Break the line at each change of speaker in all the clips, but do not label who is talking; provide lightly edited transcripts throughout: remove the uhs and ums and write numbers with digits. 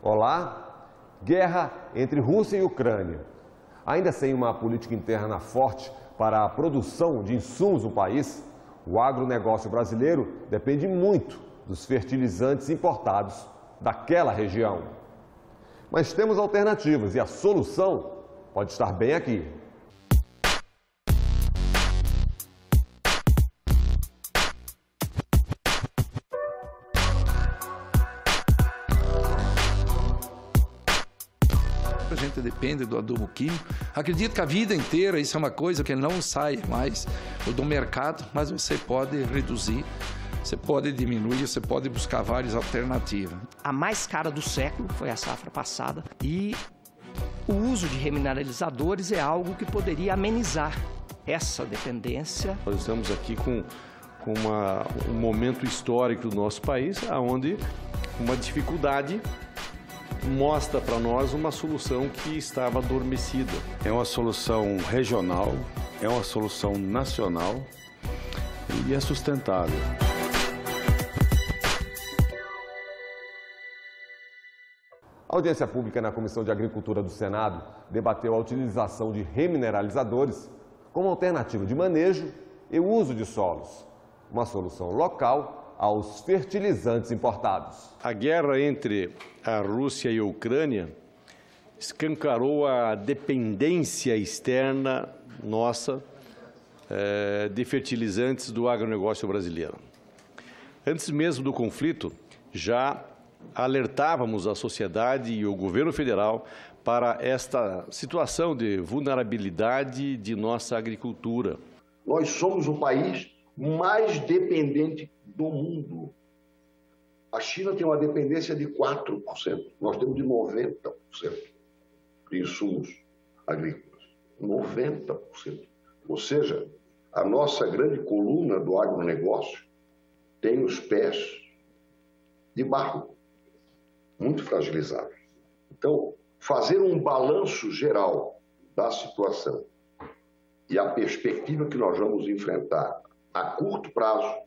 Olá, guerra entre Rússia e Ucrânia. Ainda sem uma política interna forte para a produção de insumos no país, o agronegócio brasileiro depende muito dos fertilizantes importados daquela região. Mas temos alternativas e a solução pode estar bem aqui.
A gente depende do adubo químico. Acredito que a vida inteira isso é uma coisa que não sai mais do mercado, mas você pode reduzir, você pode diminuir, você pode buscar várias alternativas.
A mais cara do século foi a safra passada e o uso de remineralizadores é algo que poderia amenizar essa dependência.
Nós estamos aqui com um momento histórico do nosso país, onde uma dificuldade mostra para nós uma solução que estava adormecida. É uma solução regional, é uma solução nacional e é sustentável.
A audiência pública na Comissão de Agricultura do Senado debateu a utilização de remineralizadores como alternativa de manejo e uso de solos, uma solução local aos fertilizantes importados.
A guerra entre a Rússia e a Ucrânia escancarou a dependência externa nossa de fertilizantes do agronegócio brasileiro. Antes mesmo do conflito, já alertávamos a sociedade e o governo federal para esta situação de vulnerabilidade de nossa agricultura.
Nós somos o país mais dependente do mundo. A China tem uma dependência de 4%. Nós temos de 90% de insumos agrícolas. 90%. Ou seja, a nossa grande coluna do agronegócio tem os pés de barro, muito fragilizados. Então, fazer um balanço geral da situação e a perspectiva que nós vamos enfrentar a curto prazo,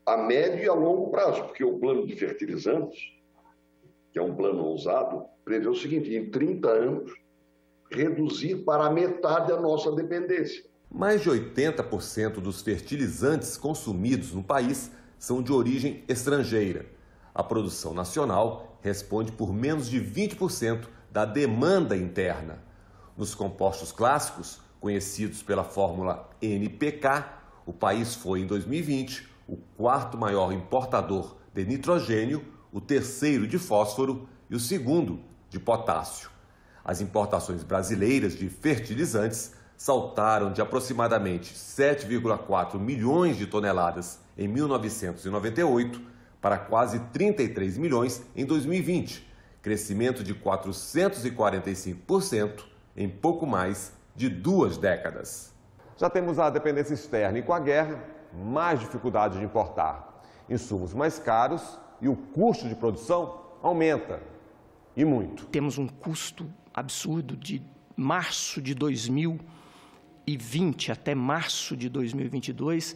a médio e a longo prazo, porque o plano de fertilizantes, que é um plano ousado, prevê o seguinte: em 30 anos, reduzir para a metade a nossa dependência.
Mais de 80% dos fertilizantes consumidos no país são de origem estrangeira. A produção nacional responde por menos de 20% da demanda interna. Nos compostos clássicos, conhecidos pela fórmula NPK, o país foi, em 2020, o quarto maior importador de nitrogênio, o terceiro de fósforo e o segundo de potássio. As importações brasileiras de fertilizantes saltaram de aproximadamente 7,4 milhões de toneladas em 1998 para quase 33 milhões em 2020, crescimento de 445% em pouco mais de 2 décadas. Já temos a dependência externa e, com a guerra, mais dificuldade de importar. Insumos mais caros e o custo de produção aumenta, e muito.
Temos um custo absurdo de março de 2020 até março de 2022.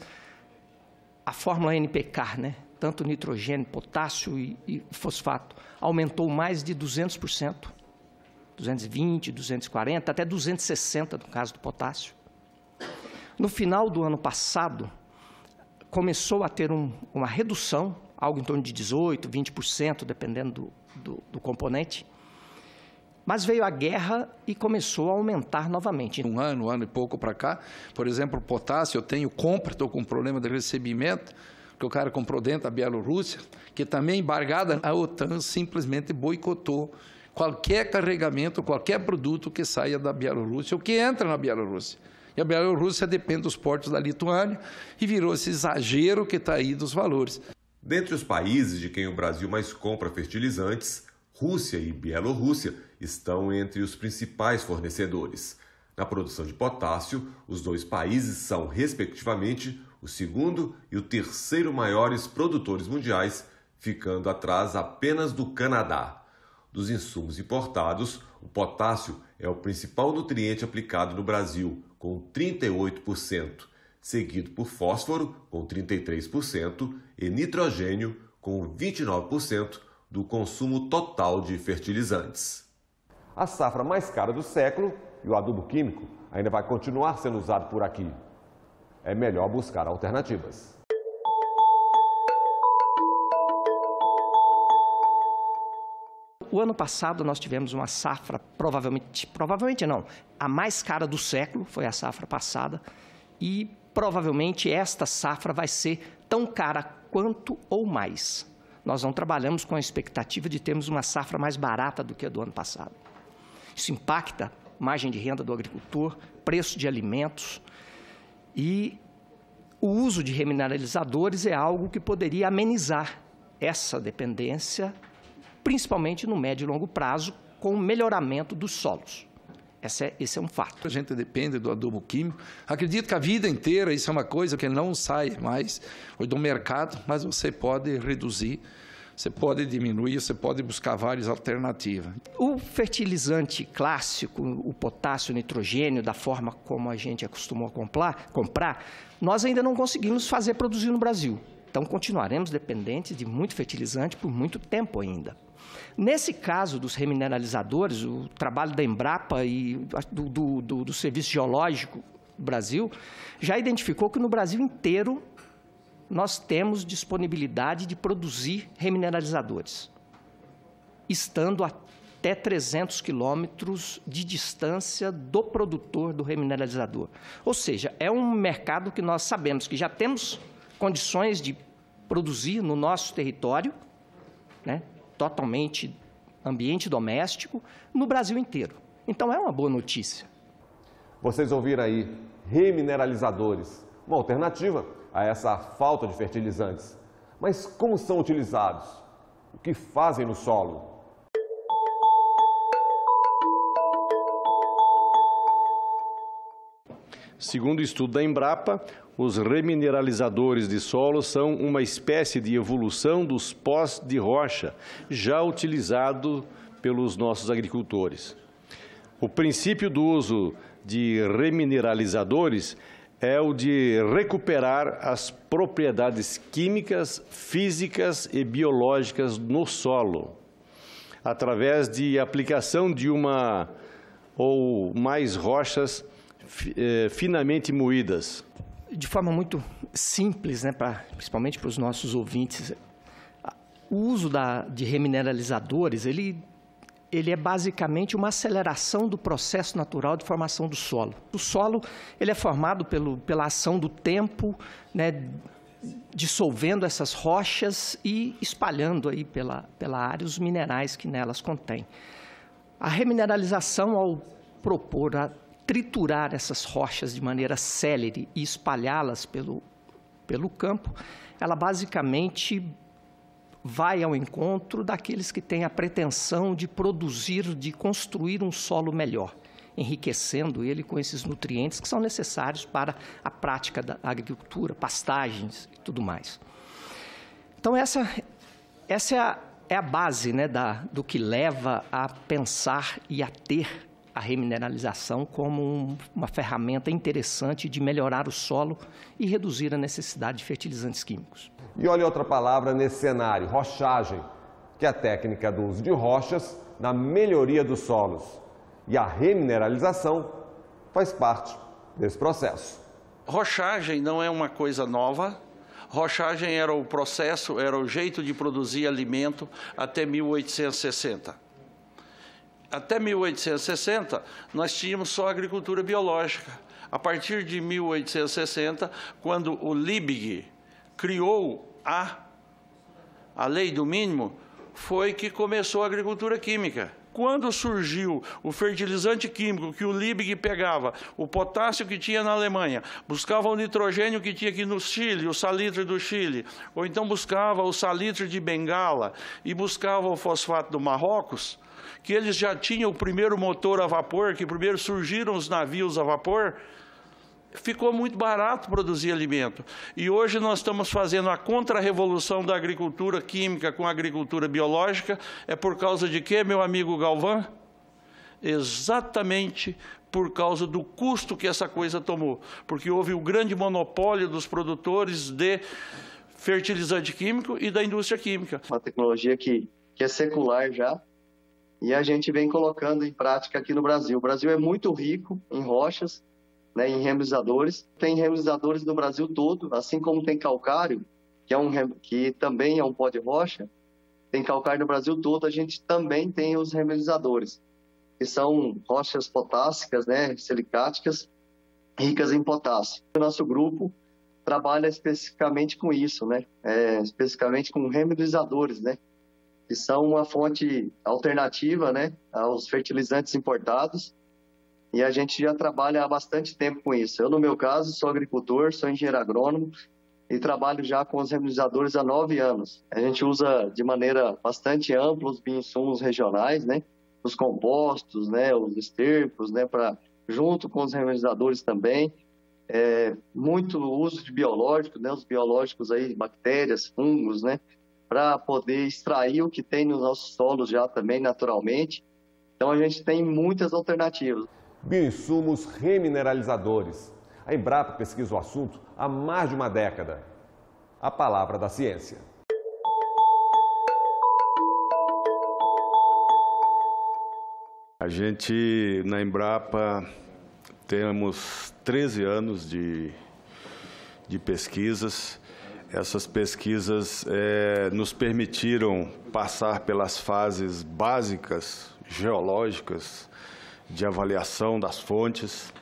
A fórmula NPK, né? Tanto nitrogênio, potássio e fosfato, aumentou mais de 200%. 220, 240, até 260 no caso do potássio. No final do ano passado, começou a ter uma redução, algo em torno de 18%, 20%, dependendo do componente. Mas veio a guerra e começou a aumentar novamente.
Um ano e pouco para cá, por exemplo, o potássio, eu tenho compra, estou com problema de recebimento, que o cara comprou dentro da Bielorrússia, que também embargada, a OTAN simplesmente boicotou qualquer carregamento, qualquer produto que saia da Bielorrússia ou que entra na Bielorrússia. E a Bielorrússia depende dos portos da Lituânia e virou esse exagero que está aí dos valores.
Dentre os países de quem o Brasil mais compra fertilizantes, Rússia e Bielorrússia estão entre os principais fornecedores. Na produção de potássio, os dois países são, respectivamente, o segundo e o terceiro maiores produtores mundiais, ficando atrás apenas do Canadá. Dos insumos importados, o potássio é o principal nutriente aplicado no Brasil, com 38%, seguido por fósforo, com 33%, e nitrogênio, com 29%, do consumo total de fertilizantes. A safra mais cara do século e o adubo químico ainda vai continuar sendo usado por aqui. É melhor buscar alternativas.
O ano passado nós tivemos uma safra, provavelmente não, a mais cara do século, foi a safra passada, e provavelmente esta safra vai ser tão cara quanto ou mais. Nós não trabalhamos com a expectativa de termos uma safra mais barata do que a do ano passado. Isso impacta a margem de renda do agricultor, preço de alimentos, e o uso de remineralizadores é algo que poderia amenizar essa dependência, principalmente no médio e longo prazo, com o melhoramento dos solos. Esse é um fato.
A gente depende do adubo químico. Acredito que a vida inteira isso é uma coisa que não sai mais do mercado, mas você pode reduzir, você pode diminuir, você pode buscar várias alternativas.
O fertilizante clássico, o potássio, o nitrogênio, da forma como a gente acostumou a comprar, nós ainda não conseguimos fazer produzir no Brasil. Então, continuaremos dependentes de muito fertilizante por muito tempo ainda. Nesse caso dos remineralizadores, o trabalho da Embrapa e do Serviço Geológico do Brasil já identificou que no Brasil inteiro nós temos disponibilidade de produzir remineralizadores, estando até 300 quilômetros de distância do produtor do remineralizador. Ou seja, é um mercado que nós sabemos que já temos condições de produzir no nosso território, né, totalmente ambiente doméstico, no Brasil inteiro. Então, é uma boa notícia.
Vocês ouviram aí, remineralizadores, uma alternativa a essa falta de fertilizantes. Mas como são utilizados? O que fazem no solo?
Segundo o estudo da Embrapa, os remineralizadores de solo são uma espécie de evolução dos pós de rocha, já utilizado pelos nossos agricultores. O princípio do uso de remineralizadores é o de recuperar as propriedades químicas, físicas e biológicas no solo, através de aplicação de uma ou mais rochas finamente moídas.
De forma muito simples, né, principalmente para os nossos ouvintes, o uso de remineralizadores, ele é basicamente uma aceleração do processo natural de formação do solo. O solo ele é formado pela ação do tempo, né, dissolvendo essas rochas e espalhando aí pela área os minerais que nelas contém. A remineralização, ao propor a triturar essas rochas de maneira célere e espalhá-las pelo campo, ela basicamente vai ao encontro daqueles que têm a pretensão de produzir, de construir um solo melhor, enriquecendo ele com esses nutrientes que são necessários para a prática da agricultura, pastagens e tudo mais. Então, essa é a base, né, do que leva a pensar e a ter a remineralização como uma ferramenta interessante de melhorar o solo e reduzir a necessidade de fertilizantes químicos.
E olha outra palavra nesse cenário, rochagem, que é a técnica do uso de rochas na melhoria dos solos. E a remineralização faz parte desse processo.
Rochagem não é uma coisa nova. Rochagem era o processo, era o jeito de produzir alimento até 1860. Até 1860, nós tínhamos só agricultura biológica. A partir de 1860, quando o Liebig criou a lei do mínimo, foi que começou a agricultura química. Quando surgiu o fertilizante químico que o Liebig pegava, o potássio que tinha na Alemanha, buscava o nitrogênio que tinha aqui no Chile, o salitre do Chile, ou então buscava o salitre de Bengala e buscava o fosfato do Marrocos, que eles já tinham o primeiro motor a vapor, que primeiro surgiram os navios a vapor, ficou muito barato produzir alimento. E hoje nós estamos fazendo a contra-revolução da agricultura química com a agricultura biológica. É por causa de quê, meu amigo Galvão? Exatamente por causa do custo que essa coisa tomou. Porque houve o grande monopólio dos produtores de fertilizante químico e da indústria química.
Uma tecnologia que que é secular já, e a gente vem colocando em prática aqui no Brasil. O Brasil é muito rico em rochas, né, em remolizadores. Tem remolizadores no Brasil todo, assim como tem calcário, que também é um pó de rocha. Tem calcário no Brasil todo, a gente também tem os remolizadores, que são rochas potássicas, né, silicáticas, ricas em potássio. O nosso grupo trabalha especificamente com isso, né, especificamente com remolizadores, né, que são uma fonte alternativa, né, aos fertilizantes importados, e a gente já trabalha há bastante tempo com isso. Eu, no meu caso, sou agricultor, sou engenheiro agrônomo e trabalho já com os remolizadores há 9 anos. A gente usa de maneira bastante ampla os bioinsumos regionais, né, os compostos, né, os estercos, né, junto com os remolizadores também. Muito uso de biológicos, né, os biológicos aí, bactérias, fungos, né, para poder extrair o que tem nos nossos solos já também naturalmente. Então a gente tem muitas alternativas.
Bioinsumos remineralizadores. A Embrapa pesquisa o assunto há mais de uma década. A palavra da ciência.
A gente, na Embrapa, temos 13 anos de pesquisas. Essas pesquisas nos permitiram passar pelas fases básicas, geológicas, de avaliação das fontes,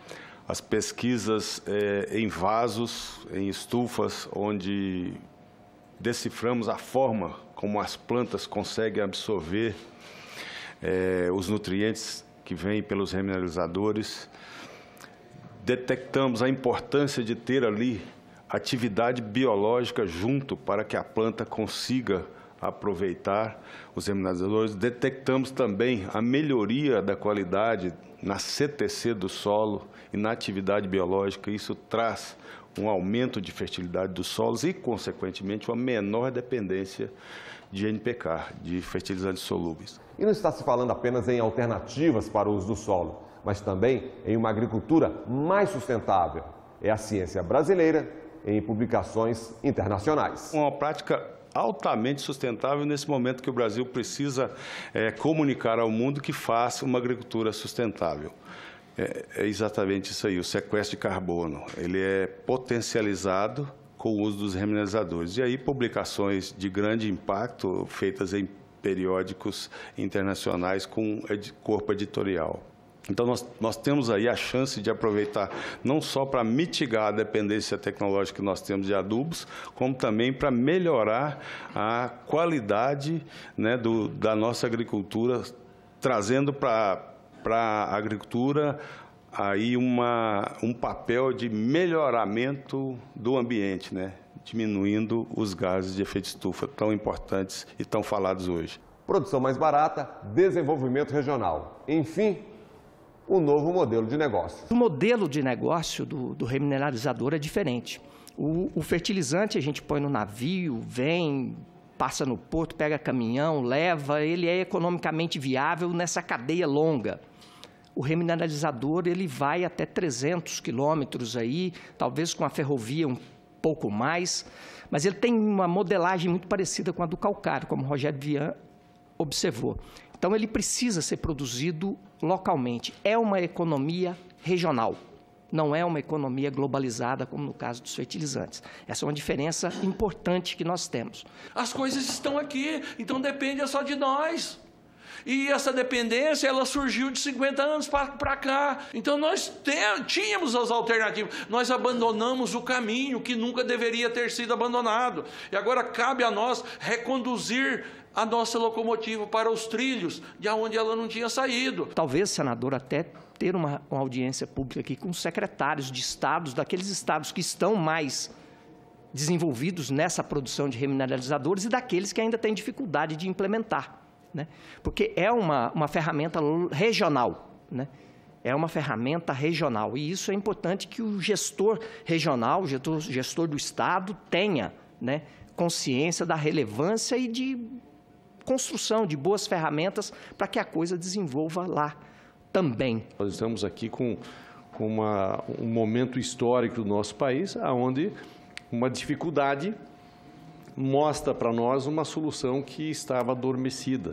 as pesquisas em vasos, em estufas, onde deciframos a forma como as plantas conseguem absorver os nutrientes que vêm pelos remineralizadores. Detectamos a importância de ter ali atividade biológica junto para que a planta consiga aproveitar os remineralizadores. Detectamos também a melhoria da qualidade na CTC do solo e na atividade biológica. Isso traz um aumento de fertilidade dos solos e, consequentemente, uma menor dependência de NPK, de fertilizantes solúveis.
E não está se falando apenas em alternativas para o uso do solo, mas também em uma agricultura mais sustentável. É a ciência brasileira em publicações internacionais.
Uma prática altamente sustentável nesse momento que o Brasil precisa comunicar ao mundo que faça uma agricultura sustentável. É exatamente isso aí, o sequestro de carbono. Ele é potencializado com o uso dos remineralizadores. E aí publicações de grande impacto feitas em periódicos internacionais com corpo editorial. Então, nós temos aí a chance de aproveitar não só para mitigar a dependência tecnológica que nós temos de adubos, como também para melhorar a qualidade, né, da nossa agricultura, trazendo para a agricultura aí um papel de melhoramento do ambiente, né, diminuindo os gases de efeito estufa tão importantes e tão falados hoje.
Produção mais barata, desenvolvimento regional. Enfim, o novo modelo de negócio.
O modelo de negócio do remineralizador é diferente. O fertilizante a gente põe no navio, vem, passa no porto, pega caminhão, leva, ele é economicamente viável nessa cadeia longa. O remineralizador ele vai até 300 quilômetros aí, talvez com a ferrovia um pouco mais, mas ele tem uma modelagem muito parecida com a do calcário, como o Rogério Vian observou. Então, ele precisa ser produzido localmente. É uma economia regional, não é uma economia globalizada, como no caso dos fertilizantes. Essa é uma diferença importante que nós temos.
As coisas estão aqui, então depende só de nós. E essa dependência, ela surgiu de 50 anos para cá. Então, nós tínhamos as alternativas. Nós abandonamos o caminho que nunca deveria ter sido abandonado. E agora cabe a nós reconduzir a nossa locomotiva para os trilhos, de onde ela não tinha saído.
Talvez, senador, até ter uma audiência pública aqui com secretários de estados, daqueles estados que estão mais desenvolvidos nessa produção de remineralizadores e daqueles que ainda têm dificuldade de implementar, né? Porque é uma ferramenta regional, né? É uma ferramenta regional e isso é importante que o gestor regional, o gestor do estado tenha, né, consciência da relevância e de construção de boas ferramentas para que a coisa desenvolva lá também.
Nós estamos aqui com um momento histórico do nosso país, onde uma dificuldade mostra para nós uma solução que estava adormecida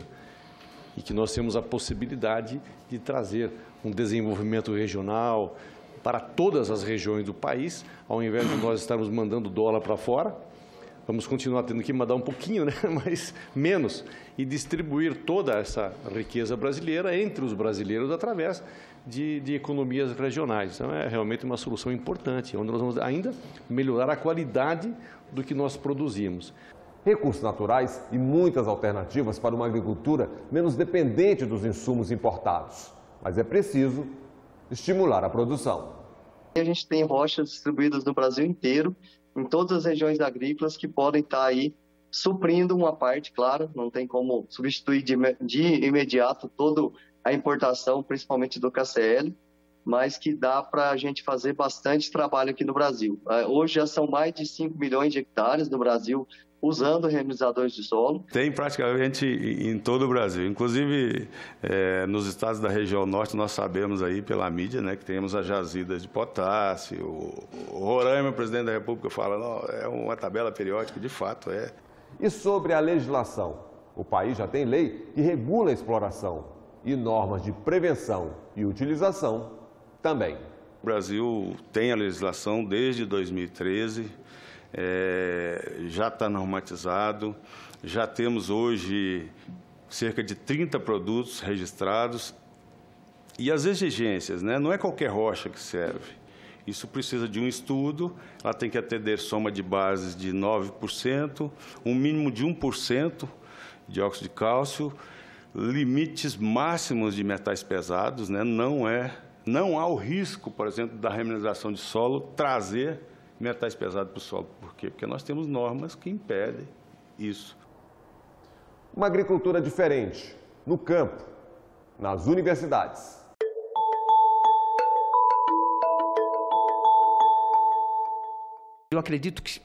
e que nós temos a possibilidade de trazer um desenvolvimento regional para todas as regiões do país, ao invés de nós estarmos mandando dólar para fora. Vamos continuar tendo que mandar um pouquinho, né? Mas menos, e distribuir toda essa riqueza brasileira entre os brasileiros através de economias regionais. Então, é realmente uma solução importante, onde nós vamos ainda melhorar a qualidade do que nós produzimos.
Recursos naturais e muitas alternativas para uma agricultura menos dependente dos insumos importados. Mas é preciso estimular a produção.
A gente tem rochas distribuídas no Brasil inteiro, em todas as regiões agrícolas que podem estar aí suprindo uma parte, claro, não tem como substituir de imediato toda a importação, principalmente do KCl, mas que dá para a gente fazer bastante trabalho aqui no Brasil. Hoje já são mais de 5 milhões de hectares no Brasil usando reminizadores de solo.
Tem praticamente em todo o Brasil, inclusive nos estados da região norte, nós sabemos aí pela mídia, né, que temos as jazidas de potássio. O Roraima, o presidente da República, fala, não, é uma tabela periódica, de fato é.
E sobre a legislação? O país já tem lei que regula a exploração e normas de prevenção e utilização também.
O Brasil tem a legislação desde 2013, já está normatizado, já temos hoje cerca de 30 produtos registrados e as exigências, né, não é qualquer rocha que serve. Isso precisa de um estudo, ela tem que atender soma de bases de 9%, um mínimo de 1% de óxido de cálcio, limites máximos de metais pesados, né, não há o risco, por exemplo, da remineralização de solo trazer metais pesados para o solo. Por quê? Porque nós temos normas que impedem isso.
Uma agricultura diferente, no campo, nas universidades.
Eu acredito que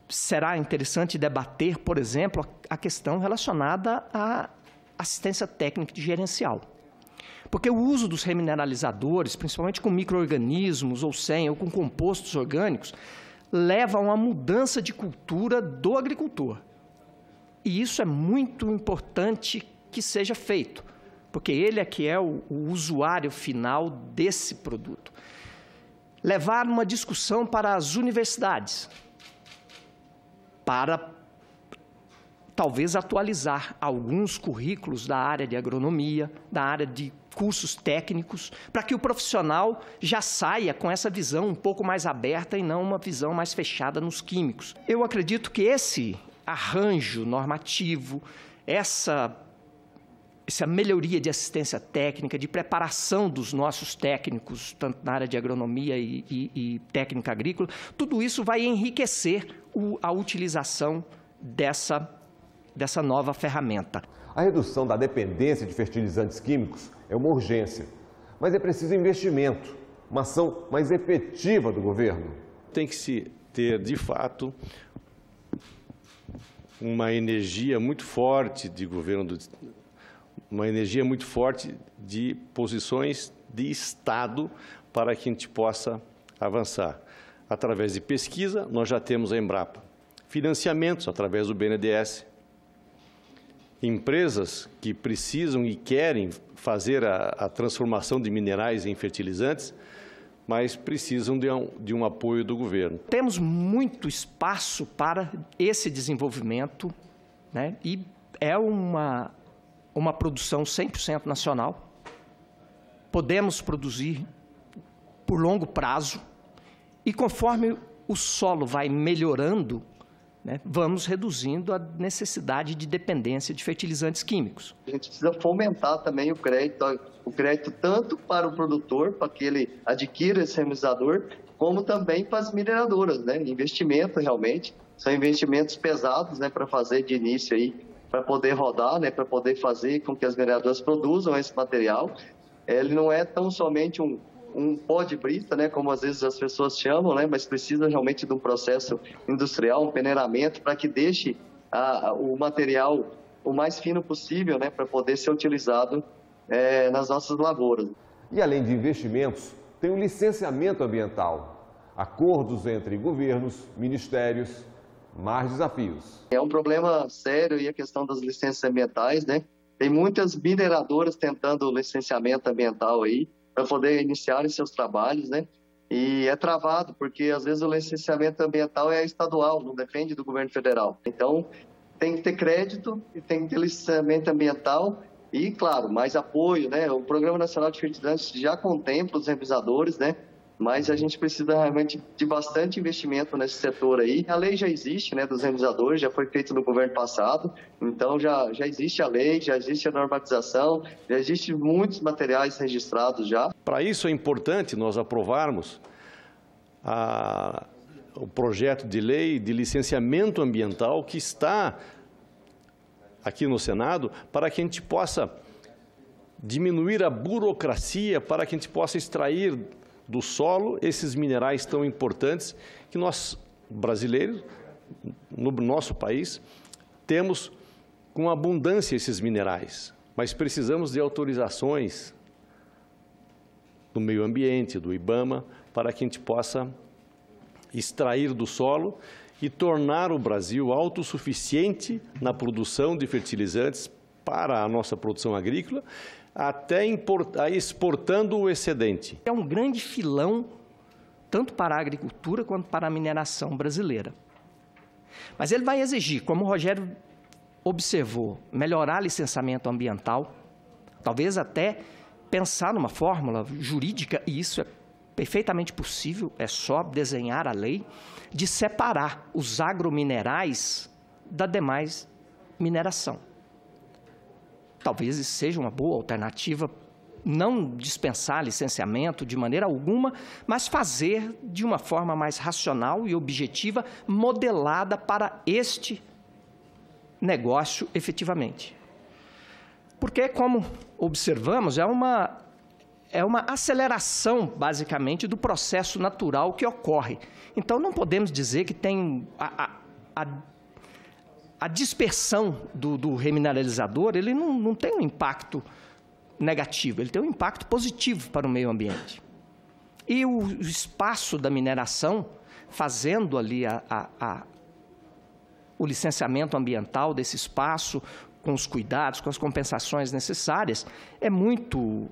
será interessante debater, por exemplo, a questão relacionada à assistência técnica e gerencial. Porque o uso dos remineralizadores, principalmente com micro-organismos ou sem, ou com compostos orgânicos, leva a uma mudança de cultura do agricultor. E isso é muito importante que seja feito, porque ele é que é o usuário final desse produto. Levar uma discussão para as universidades, para talvez atualizar alguns currículos da área de agronomia, da área de cursos técnicos, para que o profissional já saia com essa visão um pouco mais aberta e não uma visão mais fechada nos químicos. Eu acredito que esse arranjo normativo, essa melhoria de assistência técnica, de preparação dos nossos técnicos, tanto na área de agronomia e técnica agrícola, tudo isso vai enriquecer a utilização dessa nova ferramenta.
A redução da dependência de fertilizantes químicos é uma urgência, mas é preciso investimento, uma ação mais efetiva do governo.
Tem que se ter, de fato, uma energia muito forte de governo, uma energia muito forte de posições de Estado para que a gente possa avançar. Através de pesquisa, nós já temos a Embrapa. Financiamentos, através do BNDES. Empresas que precisam e querem fazer a transformação de minerais em fertilizantes, mas precisam de um apoio do governo.
Temos muito espaço para esse desenvolvimento, né? E é uma produção 100% nacional. Podemos produzir por longo prazo e conforme o solo vai melhorando, né, vamos reduzindo a necessidade de dependência de fertilizantes químicos.
A gente precisa fomentar também o crédito tanto para o produtor, para que ele adquira esse reminizador, como também para as mineradoras, né? Investimento realmente, são investimentos pesados, né, para fazer de início aí, para poder rodar, né, para poder fazer com que as mineradoras produzam esse material. Ele não é tão somente um pó de brita, né, como às vezes as pessoas chamam, né, mas precisa realmente de um processo industrial, um peneiramento, para que deixe o material o mais fino possível, né, para poder ser utilizado nas nossas lavouras.
E além de investimentos, tem o licenciamento ambiental, acordos entre governos, ministérios, mais desafios.
É um problema sério e a questão das licenças ambientais, né? Tem muitas mineradoras tentando licenciamento ambiental aí para poder iniciarem seus trabalhos, né? E é travado, porque às vezes o licenciamento ambiental é estadual, não depende do governo federal. Então, tem que ter crédito e tem que ter licenciamento ambiental e, claro, mais apoio, né? O Programa Nacional de Fertilizantes já contempla os revisadores, né? Mas a gente precisa realmente de bastante investimento nesse setor aí. A lei já existe, né, dos revisadores, já foi feita no governo passado, então já existe a lei, já existe a normatização, já existem muitos materiais registrados já.
Para isso é importante nós aprovarmos o projeto de lei de licenciamento ambiental que está aqui no Senado, para que a gente possa diminuir a burocracia, para que a gente possa extrair do solo esses minerais tão importantes que nós, brasileiros, no nosso país, temos com abundância esses minerais, mas precisamos de autorizações do meio ambiente, do IBAMA, para que a gente possa extrair do solo e tornar o Brasil autossuficiente na produção de fertilizantes para a nossa produção agrícola, até exportando o excedente.
É um grande filão, tanto para a agricultura quanto para a mineração brasileira. Mas ele vai exigir, como o Rogério observou, melhorar licenciamento ambiental, talvez até pensar numa fórmula jurídica, e isso é perfeitamente possível, é só desenhar a lei, de separar os agrominerais da demais mineração. Talvez isso seja uma boa alternativa, não dispensar licenciamento de maneira alguma, mas fazer de uma forma mais racional e objetiva, modelada para este negócio efetivamente. Porque, como observamos, é uma aceleração, basicamente, do processo natural que ocorre. Então, não podemos dizer que tem a dispersão do remineralizador, ele não tem um impacto negativo, ele tem um impacto positivo para o meio ambiente. E o espaço da mineração, fazendo ali o licenciamento ambiental desse espaço, com os cuidados, com as compensações necessárias, é muito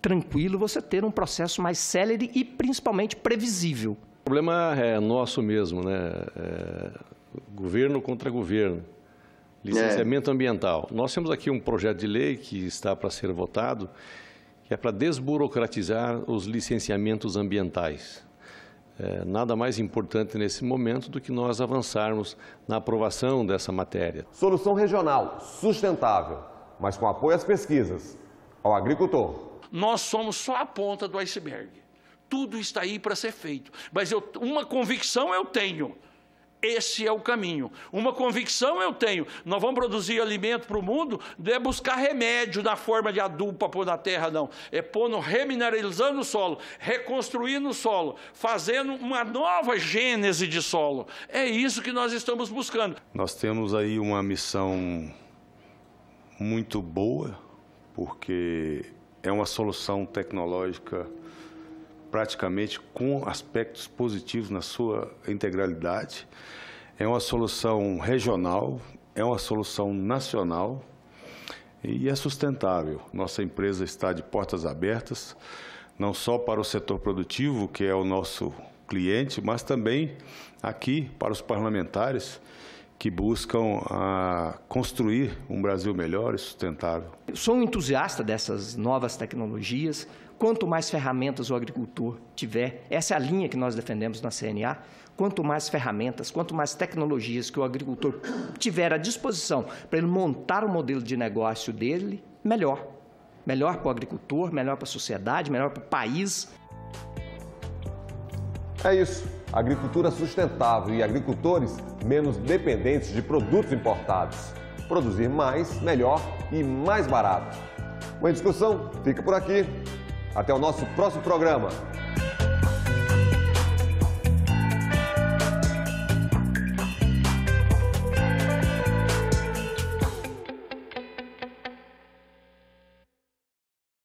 tranquilo você ter um processo mais célere e, principalmente, previsível.
O problema é nosso mesmo, né? Governo contra governo, licenciamento ambiental. Nós temos aqui um projeto de lei que está para ser votado, que é para desburocratizar os licenciamentos ambientais. Nada mais importante nesse momento do que nós avançarmos na aprovação dessa matéria.
Solução regional, sustentável, mas com apoio às pesquisas, ao agricultor.
Nós somos só a ponta do iceberg. Tudo está aí para ser feito. Mas uma convicção eu tenho. Esse é o caminho. Uma convicção eu tenho. Nós vamos produzir alimento para o mundo, não é buscar remédio na forma de adubo para pôr na terra, não. É remineralizando o solo, reconstruindo o solo, fazendo uma nova gênese de solo. É isso que nós estamos buscando.
Nós temos aí uma missão muito boa, porque é uma solução tecnológica praticamente com aspectos positivos na sua integralidade. É uma solução regional, é uma solução nacional e é sustentável. Nossa empresa está de portas abertas, não só para o setor produtivo, que é o nosso cliente, mas também aqui para os parlamentares que buscam construir um Brasil melhor e sustentável.
Eu sou um entusiasta dessas novas tecnologias. Quanto mais ferramentas o agricultor tiver, essa é a linha que nós defendemos na CNA, quanto mais ferramentas, quanto mais tecnologias que o agricultor tiver à disposição para ele montar o modelo de negócio dele, melhor. Melhor para o agricultor, melhor para a sociedade, melhor para o país.
É isso. Agricultura sustentável e agricultores menos dependentes de produtos importados. Produzir mais, melhor e mais barato. Uma discussão fica por aqui. Até o nosso próximo programa.